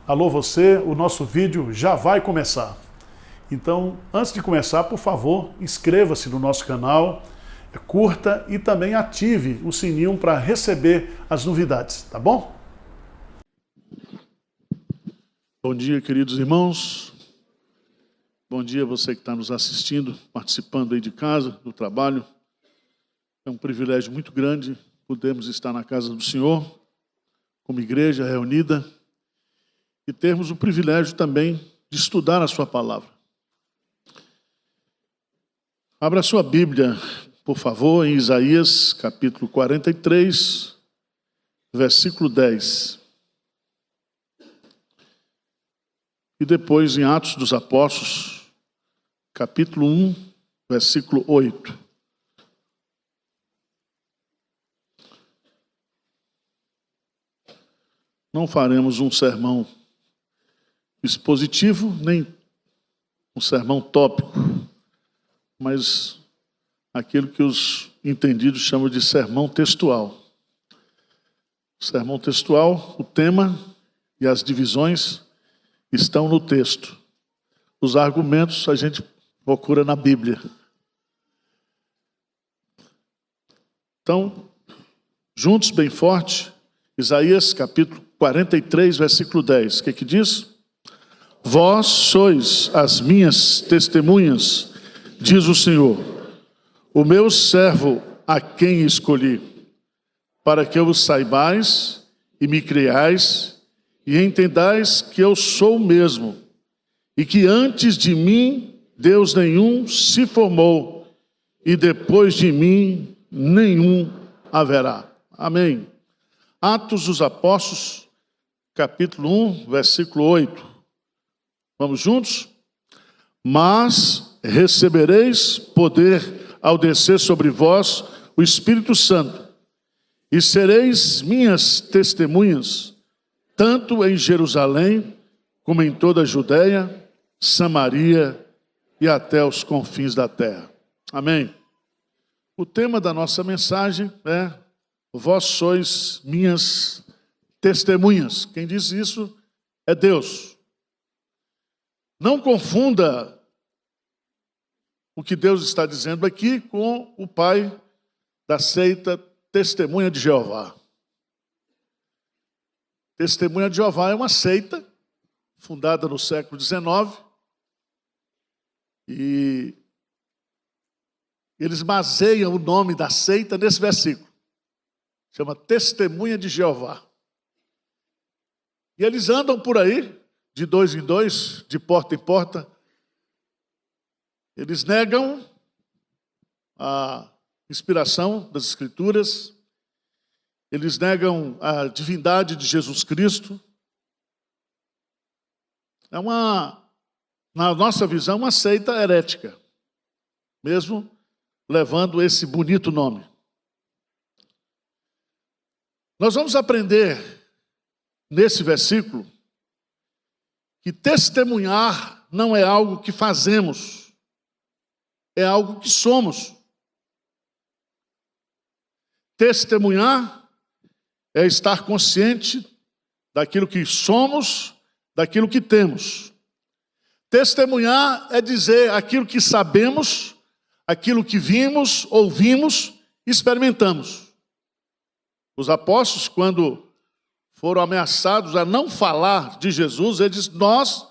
Alô você, o nosso vídeo já vai começar. Então, antes de começar, por favor, inscreva-se no nosso canal, curta e também ative o sininho para receber as novidades, tá bom? Bom dia, queridos irmãos. Bom dia você que está nos assistindo, participando aí de casa, do trabalho. É um privilégio muito grande podermos estar na casa do Senhor, como igreja reunida, e termos o privilégio também de estudar a sua palavra. Abra a sua Bíblia, por favor, em Isaías, capítulo 43, versículo 10. E depois em Atos dos Apóstolos, capítulo 1, versículo 8. Não faremos um sermão expositivo, nem um sermão tópico, mas aquilo que os entendidos chamam de sermão textual. Sermão textual, o tema e as divisões estão no texto. Os argumentos a gente procura na Bíblia. Então, juntos bem forte, Isaías capítulo 43, versículo 10. O que diz? Vós sois as minhas testemunhas, diz o Senhor, o meu servo a quem escolhi, para que vos saibais e me creais e entendais que eu sou o mesmo, e que antes de mim Deus nenhum se formou, e depois de mim nenhum haverá. Amém. Atos dos Apóstolos, capítulo 1, versículo 8. Vamos juntos? Mas recebereis poder ao descer sobre vós o Espírito Santo, e sereis minhas testemunhas, tanto em Jerusalém, como em toda a Judeia, Samaria e até os confins da terra. Amém. O tema da nossa mensagem é: vós sois minhas testemunhas. Quem diz isso é Deus. Não confunda o que Deus está dizendo aqui com o pai da seita Testemunha de Jeová. Testemunha de Jeová é uma seita fundada no século XIX e eles baseiam o nome da seita nesse versículo. Chama Testemunha de Jeová. E eles andam por aí, de dois em dois, de porta em porta. Eles negam a inspiração das Escrituras. Eles negam a divindade de Jesus Cristo. É na nossa visão, uma seita herética, mesmo levando esse bonito nome. Nós vamos aprender nesse versículo que testemunhar não é algo que fazemos, é algo que somos. Testemunhar é estar consciente daquilo que somos, daquilo que temos. Testemunhar é dizer aquilo que sabemos, aquilo que vimos, ouvimos, experimentamos. Os apóstolos, quando foram ameaçados a não falar de Jesus, eles disseram: nós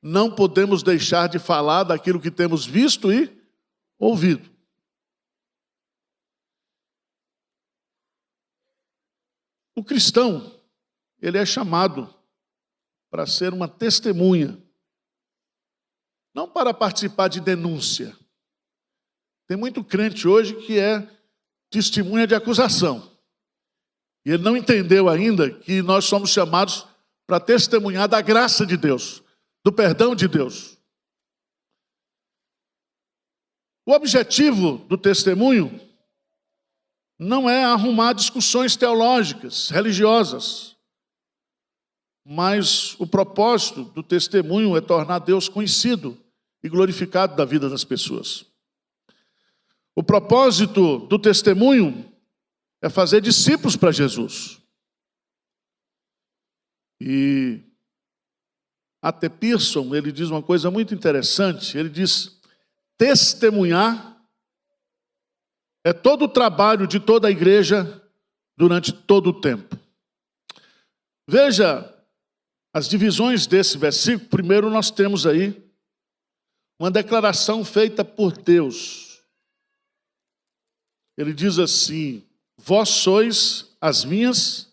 não podemos deixar de falar daquilo que temos visto e ouvido. O cristão, ele é chamado para ser uma testemunha, não para participar de denúncia. Tem muito crente hoje que é testemunha de acusação. E ele não entendeu ainda que nós somos chamados para testemunhar da graça de Deus, do perdão de Deus. O objetivo do testemunho não é arrumar discussões teológicas, religiosas, mas o propósito do testemunho é tornar Deus conhecido e glorificado da vida das pessoas. O propósito do testemunho é fazer discípulos para Jesus. E A.T. Pierson, ele diz uma coisa muito interessante. Ele diz: testemunhar é todo o trabalho de toda a igreja durante todo o tempo. Veja as divisões desse versículo. Primeiro nós temos aí uma declaração feita por Deus. Ele diz assim: vós sois as minhas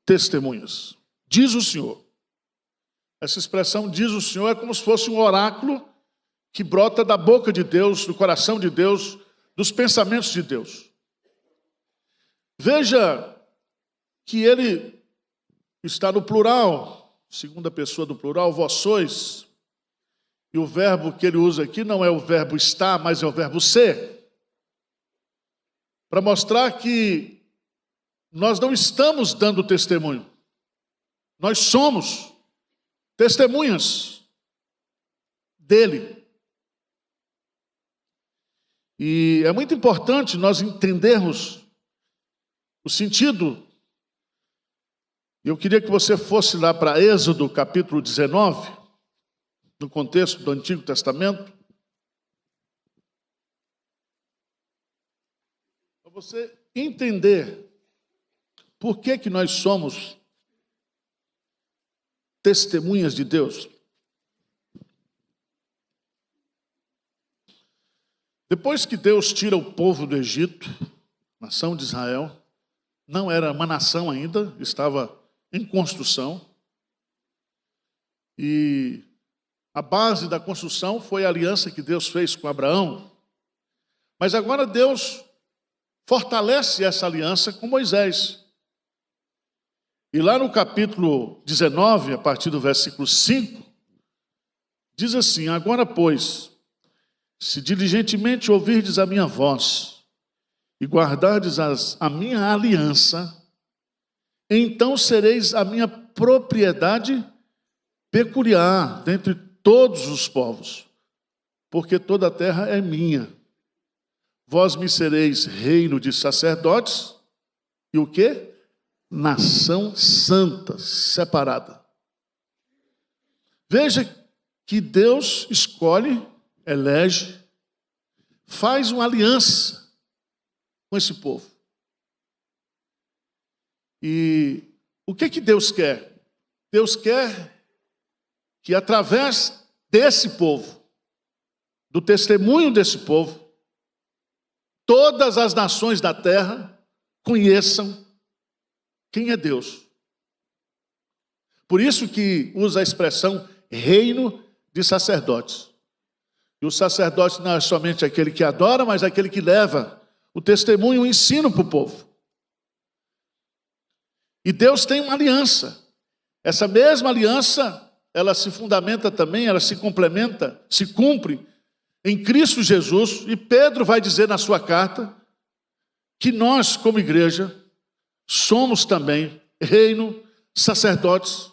testemunhas, diz o Senhor. Essa expressão diz o Senhor é como se fosse um oráculo que brota da boca de Deus, do coração de Deus, dos pensamentos de Deus. Veja que ele está no plural, segunda pessoa do plural, vós sois. E o verbo que ele usa aqui não é o verbo estar, mas é o verbo ser. Para mostrar que nós não estamos dando testemunho. Nós somos testemunhas dele. E é muito importante nós entendermos o sentido. Eu queria que você fosse lá para Êxodo, capítulo 19, no contexto do Antigo Testamento, para você entender por que nós somos testemunhas de Deus. Depois que Deus tira o povo do Egito, nação de Israel, não era uma nação ainda, estava em construção. E a base da construção foi a aliança que Deus fez com Abraão. Mas agora Deus fortalece essa aliança com Moisés. E lá no capítulo 19, a partir do versículo 5, diz assim: agora, pois, se diligentemente ouvirdes a minha voz e guardardes a minha aliança, então sereis a minha propriedade peculiar dentre todos os povos, porque toda a terra é minha. Vós me sereis reino de sacerdotes e o quê? Nação santa, separada. Veja que Deus escolhe, elege, faz uma aliança com esse povo. E o que Deus quer? Deus quer que através desse povo, do testemunho desse povo, todas as nações da terra conheçam quem é Deus. Por isso que usa a expressão reino de sacerdotes. E o sacerdote não é somente aquele que adora, mas aquele que leva o testemunho, o ensino para o povo. E Deus tem uma aliança. Essa mesma aliança, ela se fundamenta também, ela se complementa, se cumpre em Cristo Jesus. E Pedro vai dizer na sua carta que nós, como igreja, somos também reino, sacerdotes,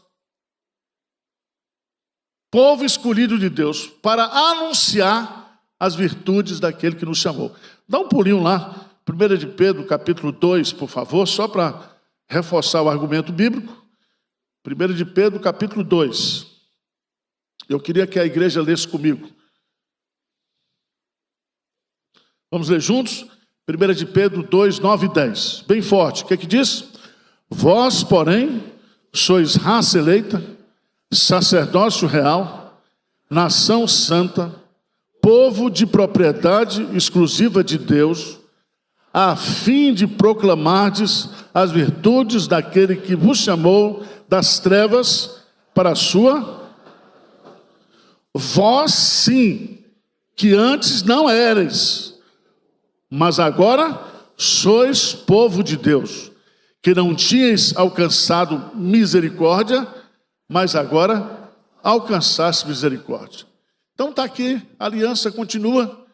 povo escolhido de Deus, para anunciar as virtudes daquele que nos chamou. Dá um pulinho lá, 1 de Pedro, capítulo 2, por favor, só para reforçar o argumento bíblico. 1 de Pedro, capítulo 2. Eu queria que a igreja lesse comigo. Vamos ler juntos? 1 de Pedro 2, 9 e 10. Bem forte. O que diz? Vós, porém, sois raça eleita, sacerdócio real, nação santa, povo de propriedade exclusiva de Deus, a fim de proclamardes as virtudes daquele que vos chamou das trevas para a sua. Vós, sim, que antes não éreis, mas agora sois povo de Deus, que não tinhais alcançado misericórdia, mas agora alcançaste misericórdia. Então está aqui, a aliança continua,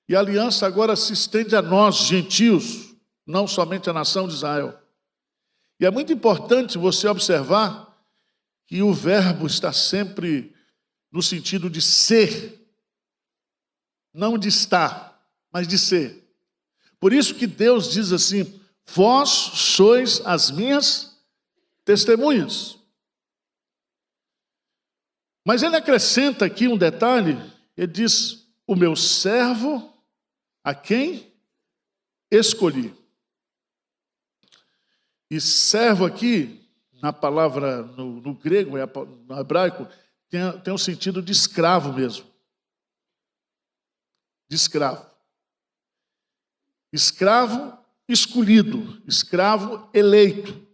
e a aliança agora se estende a nós, gentios, não somente a nação de Israel. E é muito importante você observar que o verbo está sempre no sentido de ser, não de estar, mas de ser. Por isso que Deus diz assim: vós sois as minhas testemunhas. Mas ele acrescenta aqui um detalhe, ele diz, o meu servo, a quem escolhi. E servo aqui, na palavra, no grego, no hebraico, tem um sentido de escravo mesmo. De escravo. Escravo escolhido, escravo eleito.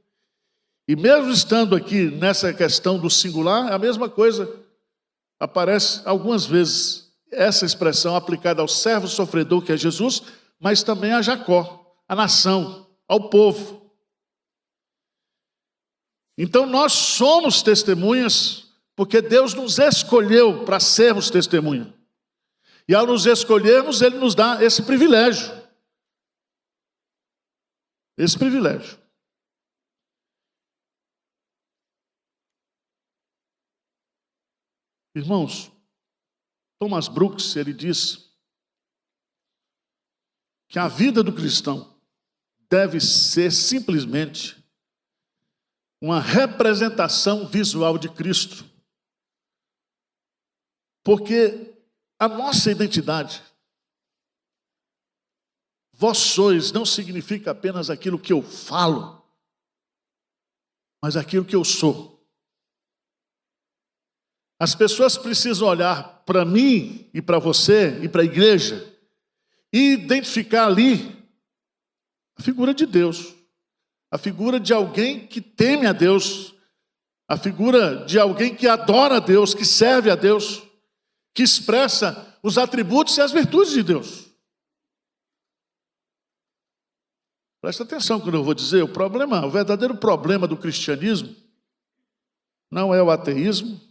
E mesmo estando aqui nessa questão do singular, a mesma coisa aparece algumas vezes essa expressão aplicada ao servo sofredor, que é Jesus, mas também a Jacó, a nação, ao povo. Então nós somos testemunhas porque Deus nos escolheu para sermos testemunha. E ao nos escolhermos, Ele nos dá esse privilégio. Esse privilégio. Irmãos, Thomas Brooks, ele diz que a vida do cristão deve ser simplesmente uma representação visual de Cristo. Porque a nossa identidade, vós sois, não significa apenas aquilo que eu falo, mas aquilo que eu sou. As pessoas precisam olhar para mim e para você e para a igreja e identificar ali a figura de Deus, a figura de alguém que teme a Deus, a figura de alguém que adora a Deus, que serve a Deus, que expressa os atributos e as virtudes de Deus. Presta atenção quando eu vou dizer, o verdadeiro problema do cristianismo não é o ateísmo,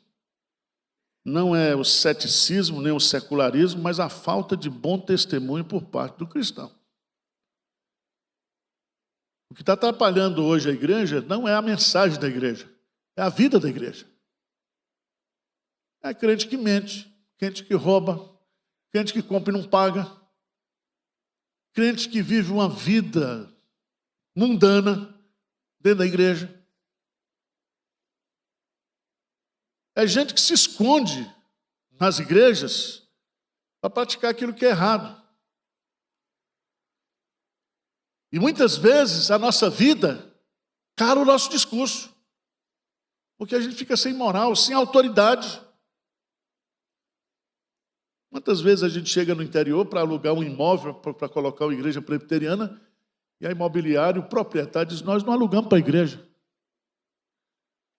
não é o ceticismo, nem o secularismo, mas a falta de bom testemunho por parte do cristão. O que está atrapalhando hoje a igreja não é a mensagem da igreja, é a vida da igreja. É crente que mente, crente que rouba, crente que compra e não paga, crente que vive uma vida mundana dentro da igreja. É gente que se esconde nas igrejas para praticar aquilo que é errado. E muitas vezes a nossa vida cala o nosso discurso, porque a gente fica sem moral, sem autoridade. Quantas vezes a gente chega no interior para alugar um imóvel, para colocar uma igreja presbiteriana, e a imobiliária, o proprietário diz, nós não alugamos para a igreja.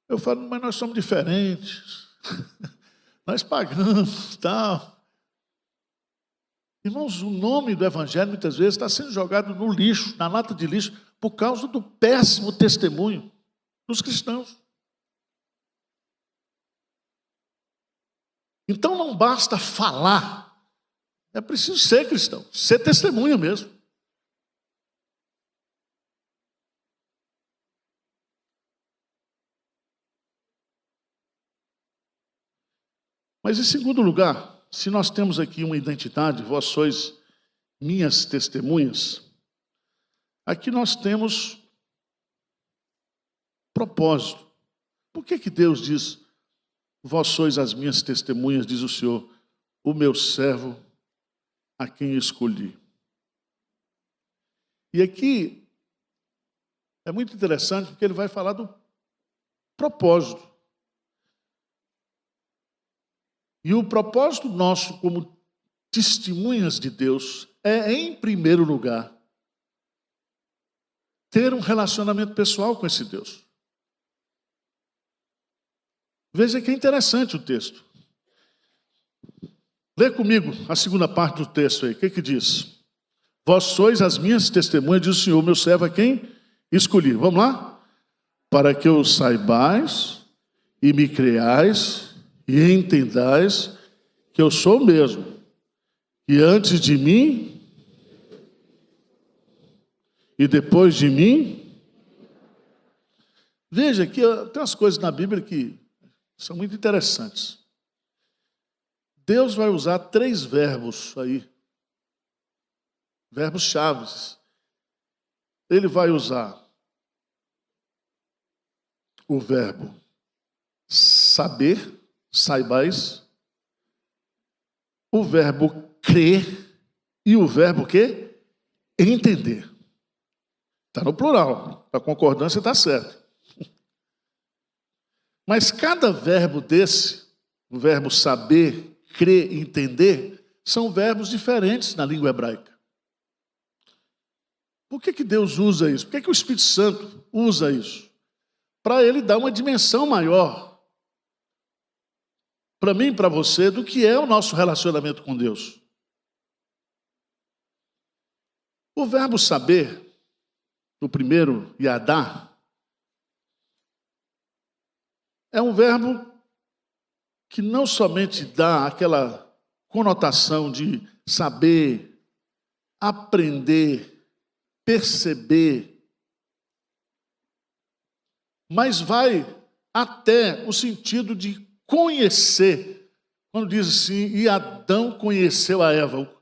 Eu falo, mas nós somos diferentes, nós pagamos, tal. Irmãos, o nome do evangelho muitas vezes está sendo jogado no lixo, na lata de lixo, por causa do péssimo testemunho dos cristãos. Então não basta falar, é preciso ser cristão, ser testemunha mesmo. Mas, em segundo lugar, se nós temos aqui uma identidade, vós sois minhas testemunhas, aqui nós temos propósito. Por que Deus diz, vós sois as minhas testemunhas, diz o Senhor, o meu servo a quem escolhi? E aqui é muito interessante porque ele vai falar do propósito. E o propósito nosso como testemunhas de Deus é, em primeiro lugar, ter um relacionamento pessoal com esse Deus. Veja que é interessante o texto. Lê comigo a segunda parte do texto aí. O que diz? Vós sois as minhas testemunhas, diz o Senhor, meu servo a quem escolhi. Vamos lá? Para que o saibais e me creais e entendais que eu sou o mesmo, que antes de mim e depois de mim. Veja que tem umas coisas na Bíblia que são muito interessantes. Deus vai usar 3 verbos aí, verbos chaves. Ele vai usar o verbo saber, saibais, o verbo crer e o verbo quê? Entender. Está no plural. A concordância está certa. Mas cada verbo desse, o verbo saber, crer e entender, são verbos diferentes na língua hebraica. Por que Deus usa isso? Por que o Espírito Santo usa isso? Para ele dar uma dimensão maior para mim e para você do que é o nosso relacionamento com Deus. O verbo saber, o primeiro, yadá, é um verbo que não somente dá aquela conotação de saber, aprender, perceber, mas vai até o sentido de conhecer. Quando diz assim, e Adão conheceu a Eva,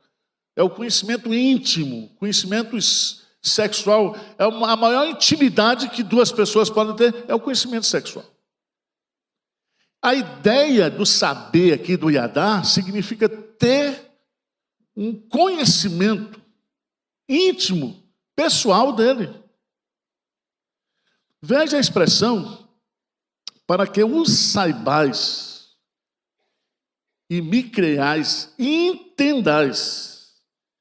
é o conhecimento íntimo, conhecimento sexual, é a maior intimidade que duas pessoas podem ter, é o conhecimento sexual. A ideia do saber aqui do Yadá significa ter um conhecimento íntimo, pessoal dele. Veja a expressão, para que os saibais e me creais e entendais.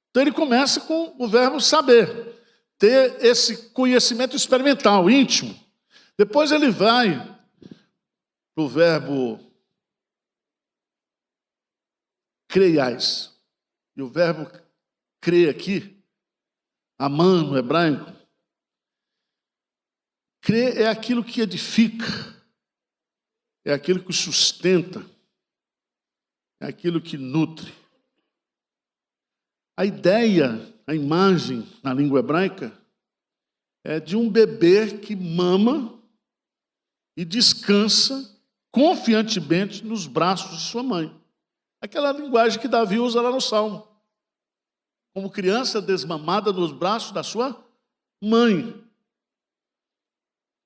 Então ele começa com o verbo saber, ter esse conhecimento experimental, íntimo. Depois ele vai para o verbo creiais. E o verbo crer aqui, amã no hebraico, crer é aquilo que edifica, é aquilo que sustenta, é aquilo que nutre. A ideia, a imagem na língua hebraica é de um bebê que mama e descansa confiantemente nos braços de sua mãe. Aquela linguagem que Davi usa lá no Salmo. Como criança desmamada nos braços da sua mãe.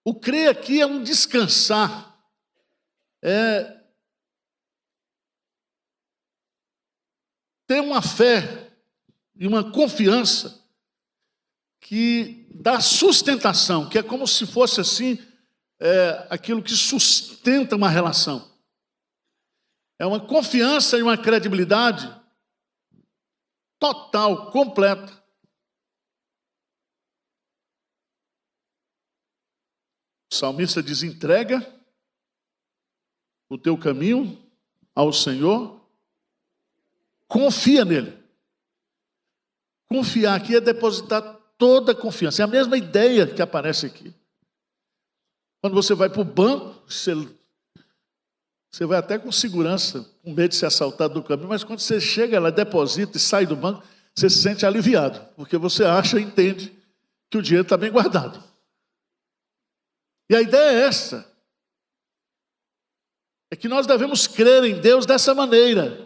O crer aqui é um descansar. É ter uma fé e uma confiança que dá sustentação, que é como se fosse assim, aquilo que sustenta uma relação. É uma confiança e uma credibilidade total, completa. O salmista diz, entrega o teu caminho ao Senhor, confia nele. Confiar aqui é depositar toda a confiança. É a mesma ideia que aparece aqui. Quando você vai para o banco, você vai até com segurança, com medo de ser assaltado no caminho, mas quando você chega lá, deposita e sai do banco, você se sente aliviado, porque você acha e entende que o dinheiro está bem guardado. E a ideia é essa. É que nós devemos crer em Deus dessa maneira.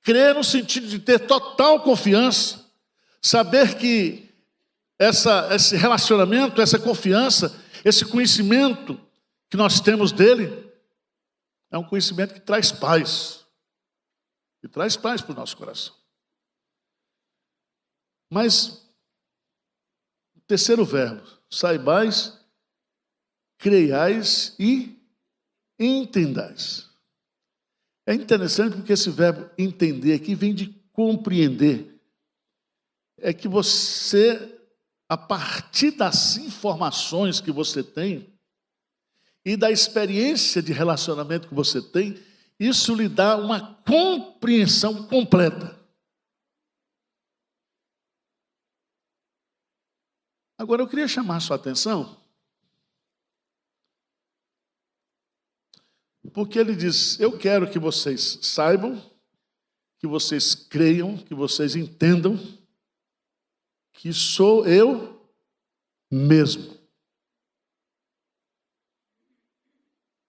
Crer no sentido de ter total confiança, saber que esse relacionamento, essa confiança, esse conhecimento que nós temos dele, é um conhecimento que traz paz. Que traz paz para o nosso coração. Mas, o terceiro verbo, saibais, creiais e entendais. É interessante porque esse verbo entender aqui vem de compreender. É que você, a partir das informações que você tem e da experiência de relacionamento que você tem, isso lhe dá uma compreensão completa. Agora eu queria chamar a sua atenção, porque ele diz, eu quero que vocês saibam, que vocês creiam, que vocês entendam, que sou eu mesmo.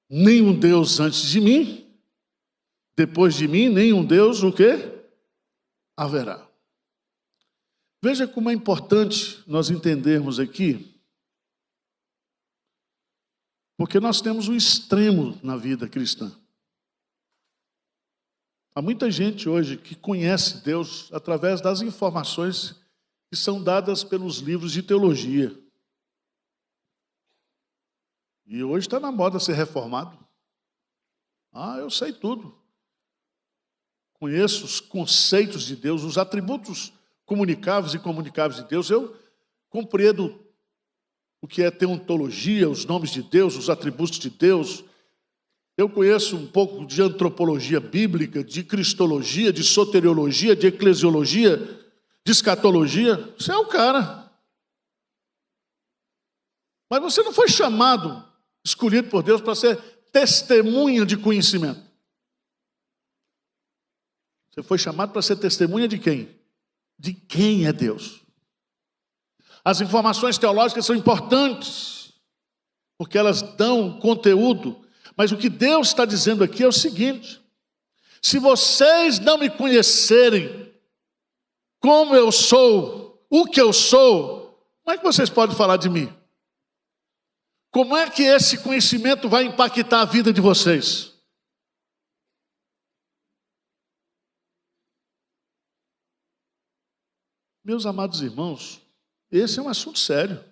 Nenhum Deus antes de mim, depois de mim, nenhum Deus o quê? Haverá. Veja como é importante nós entendermos aqui, porque nós temos um extremo na vida cristã. Há muita gente hoje que conhece Deus através das informações que são dadas pelos livros de teologia. E hoje está na moda ser reformado. Eu sei tudo. Conheço os conceitos de Deus, os atributos comunicáveis e incomunicáveis de Deus. Eu compreendo o que é teontologia, os nomes de Deus, os atributos de Deus. Eu conheço um pouco de antropologia bíblica, de cristologia, de soteriologia, de eclesiologia, de escatologia. Você é o cara. Mas você não foi chamado, escolhido por Deus, para ser testemunha de conhecimento. Você foi chamado para ser testemunha de quem? De quem é Deus. As informações teológicas são importantes, porque elas dão conteúdo. Mas o que Deus está dizendo aqui é o seguinte: se vocês não me conhecerem como eu sou, o que eu sou, como é que vocês podem falar de mim? Como é que esse conhecimento vai impactar a vida de vocês? Meus amados irmãos, esse é um assunto sério.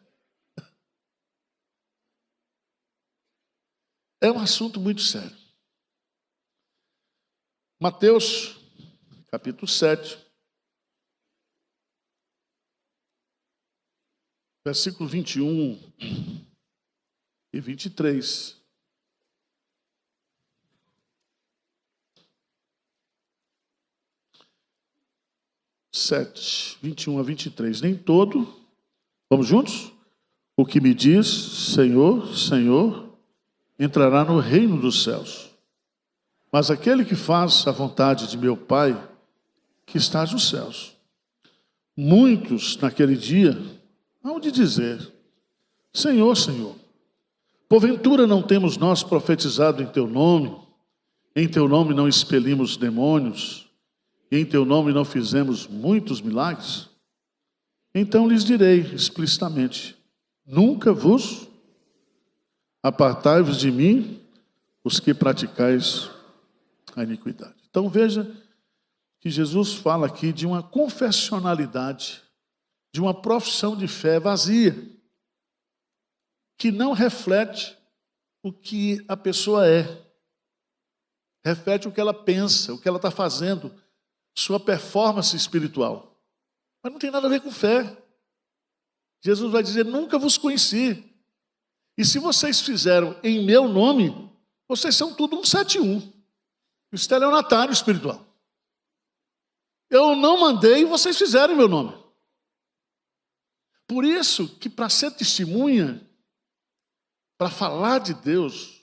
É um assunto muito sério. Mateus, capítulo 7, versículo 21 e 23. Sete, 21 a 23. Nem todo, vamos juntos? O que me diz, Senhor, Senhor, entrará no reino dos céus. Mas aquele que faz a vontade de meu Pai, que está nos céus. Muitos, naquele dia, hão de dizer: Senhor, Senhor, porventura não temos nós profetizado em Teu nome? Em Teu nome não expelimos demônios? E em Teu nome não fizemos muitos milagres? Então lhes direi explicitamente: nunca vos apartai-vos de mim, os que praticais a iniquidade. Então veja que Jesus fala aqui de uma confessionalidade, de uma profissão de fé vazia, que não reflete o que a pessoa é, reflete o que ela pensa, o que ela está fazendo, sua performance espiritual. Mas não tem nada a ver com fé. Jesus vai dizer: nunca vos conheci. E se vocês fizeram em meu nome, vocês são tudo 171. Estelionatário espiritual. Eu não mandei e vocês fizeram em meu nome. Por isso que para ser testemunha, para falar de Deus,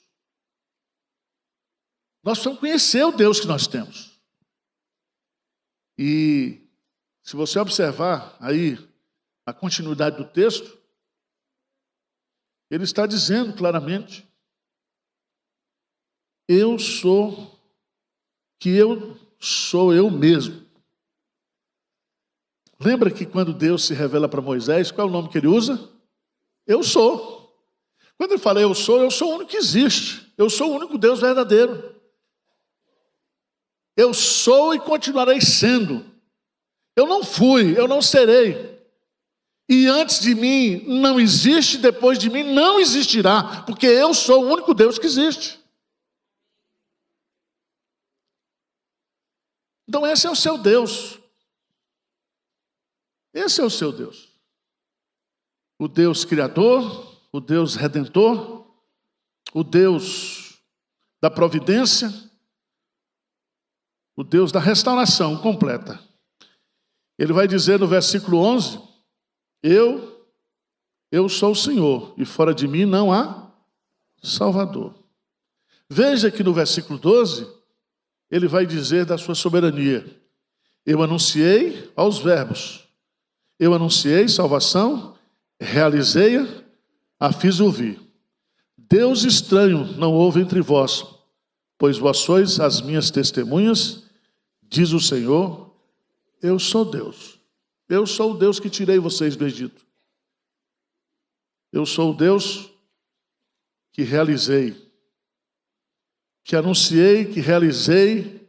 nós precisamos conhecer o Deus que nós temos. E se você observar aí a continuidade do texto, ele está dizendo claramente: eu sou eu mesmo. Lembra que quando Deus se revela para Moisés, qual é o nome que ele usa? Eu sou. Quando ele fala eu sou o único que existe. Eu sou o único Deus verdadeiro. Eu sou e continuarei sendo. Eu não fui, eu não serei. E antes de mim não existe, depois de mim não existirá, porque eu sou o único Deus que existe. Então esse é o seu Deus. Esse é o seu Deus. O Deus Criador, o Deus Redentor, o Deus da providência, o Deus da restauração completa. Ele vai dizer no versículo 11: Eu sou o Senhor, e fora de mim não há Salvador. Veja que no versículo 12, ele vai dizer da sua soberania: eu anunciei aos verbos, eu anunciei salvação, realizei-a, a fiz ouvir. Deus estranho não houve entre vós, pois vós sois as minhas testemunhas, diz o Senhor, eu sou Deus. Eu sou o Deus que tirei vocês do Egito. Eu sou o Deus que realizei, que anunciei, que realizei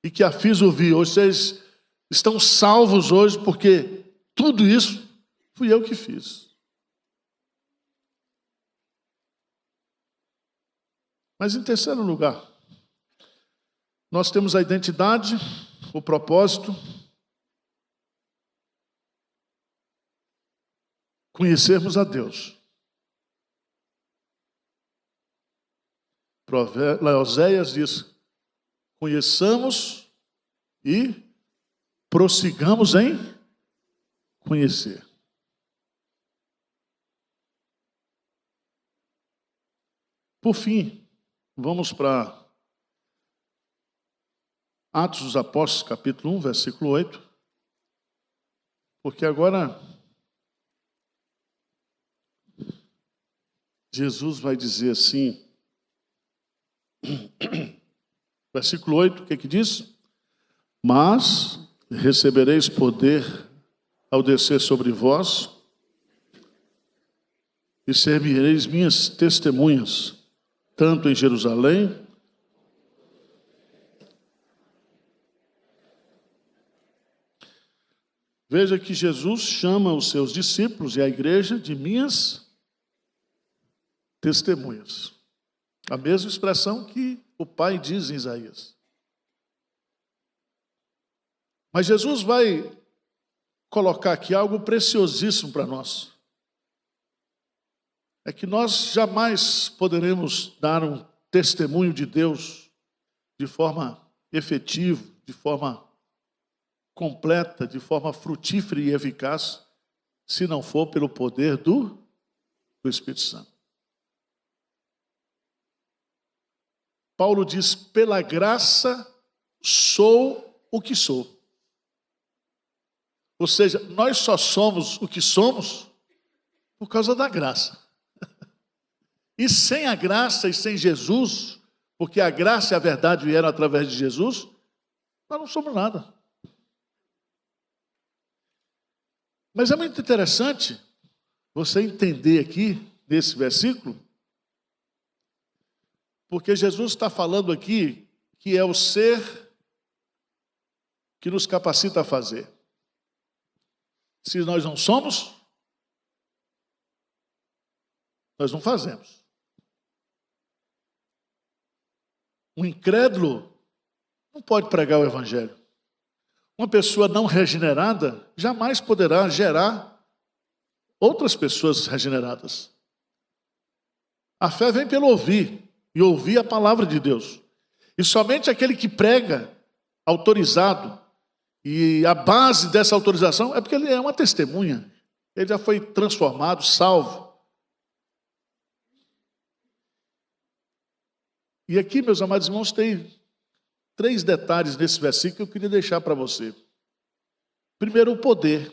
e que a fiz ouvir. Vocês estão salvos hoje porque tudo isso fui eu que fiz. Mas em terceiro lugar, nós temos a identidade, o propósito, conhecermos a Deus. Oséias diz: conheçamos e prossigamos em conhecer. Por fim, vamos para Atos dos Apóstolos, capítulo 1, versículo 8. Porque agora Jesus vai dizer assim, versículo 8, o que diz? Mas recebereis poder ao descer sobre vós, e servireis minhas testemunhas, tanto em Jerusalém, veja que Jesus chama os seus discípulos e a igreja de minhas testemunhas. A mesma expressão que o Pai diz em Isaías. Mas Jesus vai colocar aqui algo preciosíssimo para nós. É que nós jamais poderemos dar um testemunho de Deus de forma efetiva, de forma completa, de forma frutífera e eficaz, se não for pelo poder do Espírito Santo. Paulo diz: pela graça sou o que sou. Ou seja, nós só somos o que somos por causa da graça. E sem a graça e sem Jesus, porque a graça e a verdade vieram através de Jesus, nós não somos nada. Mas é muito interessante você entender aqui, nesse versículo, porque Jesus está falando aqui que é o ser que nos capacita a fazer. Se nós não somos, nós não fazemos. Um incrédulo não pode pregar o evangelho. Uma pessoa não regenerada jamais poderá gerar outras pessoas regeneradas. A fé vem pelo ouvir, e ouvir a palavra de Deus. E somente aquele que prega, autorizado, e a base dessa autorização é porque ele é uma testemunha. Ele já foi transformado, salvo. E aqui, meus amados irmãos, tem 3 detalhes nesse versículo que eu queria deixar para você. Primeiro, o poder.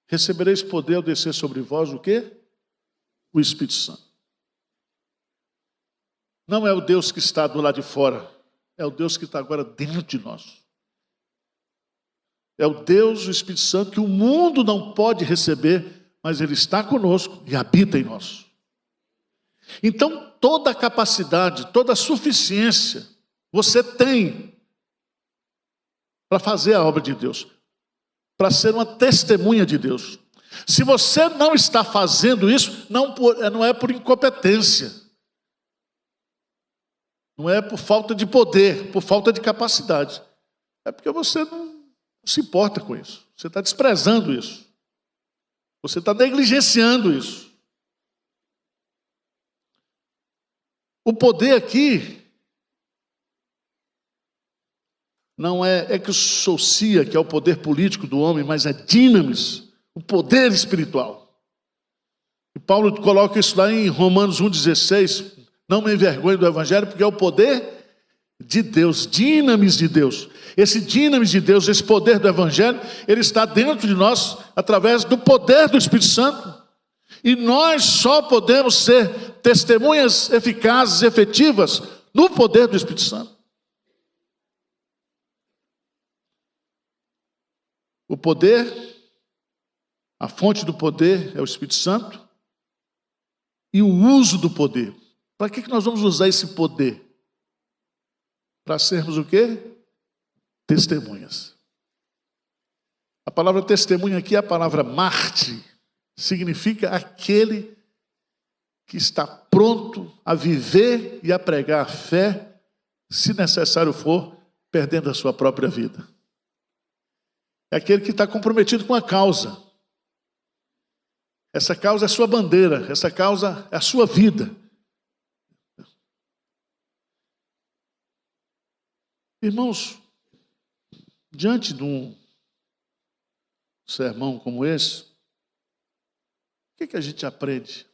Recebereis poder ao descer sobre vós o quê? O Espírito Santo. Não é o Deus que está do lado de fora, é o Deus que está agora dentro de nós. É o Deus, o Espírito Santo, que o mundo não pode receber, mas ele está conosco e habita em nós. Então, toda a capacidade, toda a suficiência você tem para fazer a obra de Deus, para ser uma testemunha de Deus. Se você não está fazendo isso, não é por incompetência, não é por falta de poder, por falta de capacidade. É porque você não se importa com isso. Você está desprezando isso. Você está negligenciando isso. O poder aqui não é exousia, que é o poder político do homem, mas é dinamis, o poder espiritual. E Paulo coloca isso lá em Romanos 1,16. Não me envergonhe do evangelho, porque é o poder de Deus, dinamis de Deus. Esse dinamis de Deus, esse poder do evangelho, ele está dentro de nós através do poder do Espírito Santo. E nós só podemos ser testemunhas eficazes, efetivas, no poder do Espírito Santo. O poder, a fonte do poder é o Espírito Santo, e o uso do poder. Para que nós vamos usar esse poder? para sermos o quê? Testemunhas. A palavra testemunha aqui é a palavra mártir, significa aquele que está pronto a viver e a pregar a fé, se necessário for, perdendo a sua própria vida. É aquele que está comprometido com a causa. Essa causa é a sua bandeira, essa causa é a sua vida. Irmãos, diante de um sermão como esse, o que a gente aprende?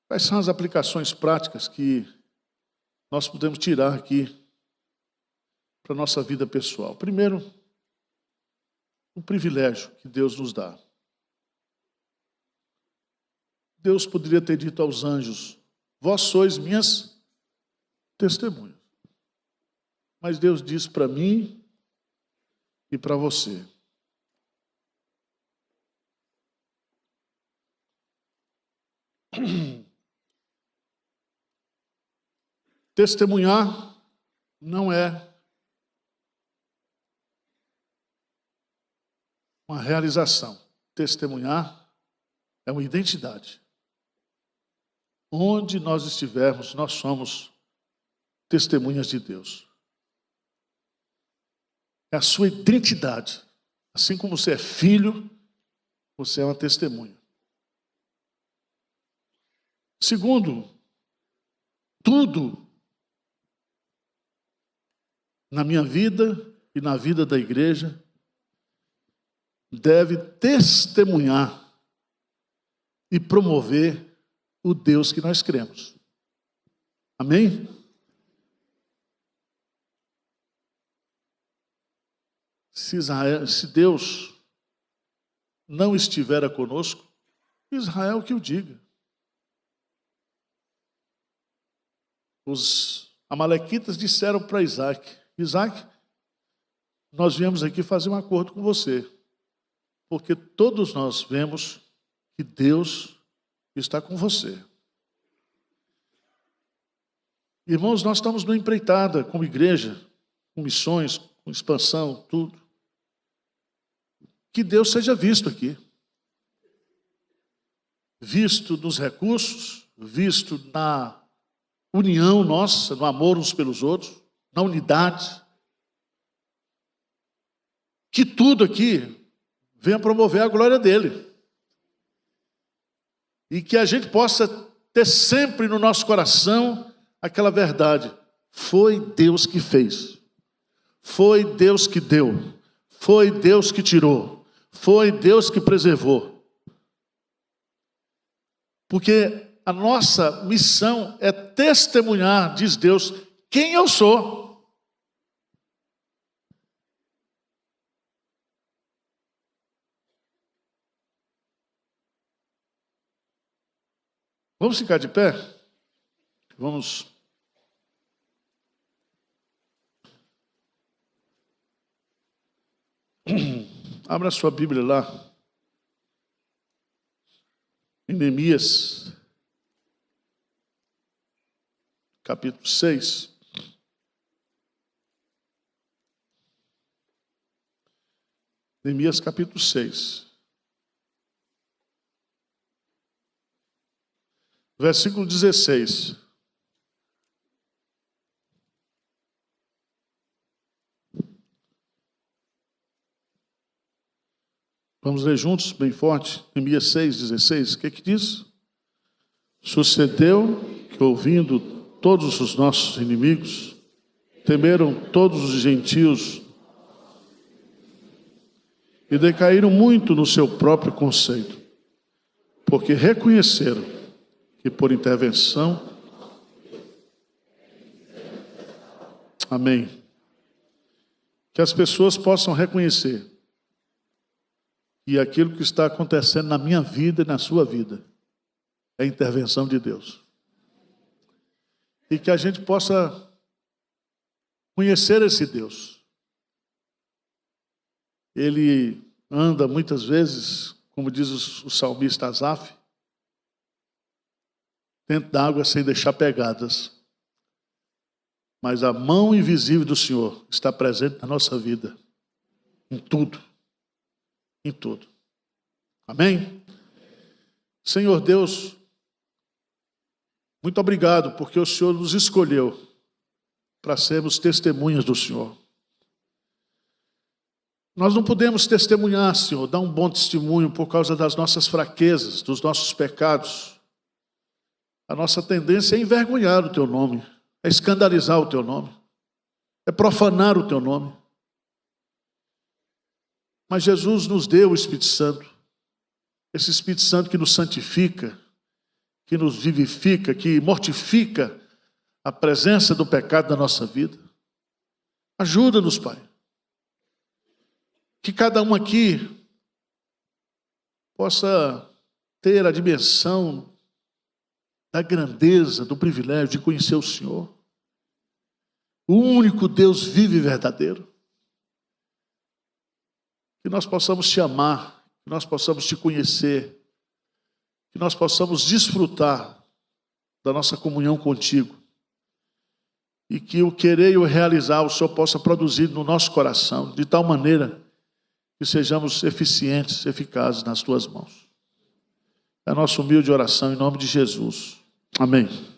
Quais são as aplicações práticas que nós podemos tirar aqui para a nossa vida pessoal? Primeiro, o privilégio que Deus nos dá. Deus poderia ter dito aos anjos: vós sois minhas testemunhas. Mas Deus diz para mim e para você: testemunhar não é uma realização. Testemunhar é uma identidade. Onde nós estivermos, nós somos testemunhas de Deus. É a sua identidade. Assim como você é filho, você é uma testemunha. Segundo, tudo na minha vida e na vida da igreja deve testemunhar e promover o Deus que nós cremos. Amém? Se Deus não estiver conosco, Israel que o diga. Os amalequitas disseram para Isaac: Isaac, nós viemos aqui fazer um acordo com você, porque todos nós vemos que Deus está com você. Irmãos, nós estamos numa empreitada como igreja, com missões, com expansão, tudo. Que Deus seja visto aqui. Visto nos recursos, visto na união nossa, no amor uns pelos outros, na unidade. Que tudo aqui venha promover a glória dele. E que a gente possa ter sempre no nosso coração aquela verdade: foi Deus que fez, foi Deus que deu, foi Deus que tirou, foi Deus que preservou. Porque a nossa missão é testemunhar, diz Deus, quem eu sou. Vamos ficar de pé? Vamos. Abra sua Bíblia lá. Em Neemias, capítulo 6. Neemias, capítulo 6. Versículo 16. Vamos ler juntos, bem forte. Neemias 6:16. O que diz? Sucedeu que, ouvindo todos os nossos inimigos, temeram todos os gentios e decaíram muito no seu próprio conceito, porque reconheceram que por intervenção... Amém. Que as pessoas possam reconhecer que aquilo que está acontecendo na minha vida e na sua vida é a intervenção de Deus. E que a gente possa conhecer esse Deus. Ele anda muitas vezes, como diz o salmista Asaf, dentro da água sem deixar pegadas. Mas a mão invisível do Senhor está presente na nossa vida. Em tudo. Em tudo. Amém? Senhor Deus, muito obrigado porque o Senhor nos escolheu para sermos testemunhas do Senhor. Nós não podemos testemunhar, Senhor, dar um bom testemunho por causa das nossas fraquezas, dos nossos pecados. A nossa tendência é envergonhar o Teu nome, é escandalizar o Teu nome, é profanar o Teu nome. Mas Jesus nos deu o Espírito Santo, esse Espírito Santo que nos santifica, que nos vivifica, que mortifica a presença do pecado na nossa vida. Ajuda-nos, Pai. Que cada um aqui possa ter a dimensão da grandeza, do privilégio de conhecer o Senhor. O único Deus vivo e verdadeiro. Que nós possamos te amar, que nós possamos te conhecer, que nós possamos desfrutar da nossa comunhão contigo. E que o querer e o realizar o Senhor possa produzir no nosso coração, de tal maneira que sejamos eficientes, eficazes nas tuas mãos. É a nossa humilde oração em nome de Jesus. Amém.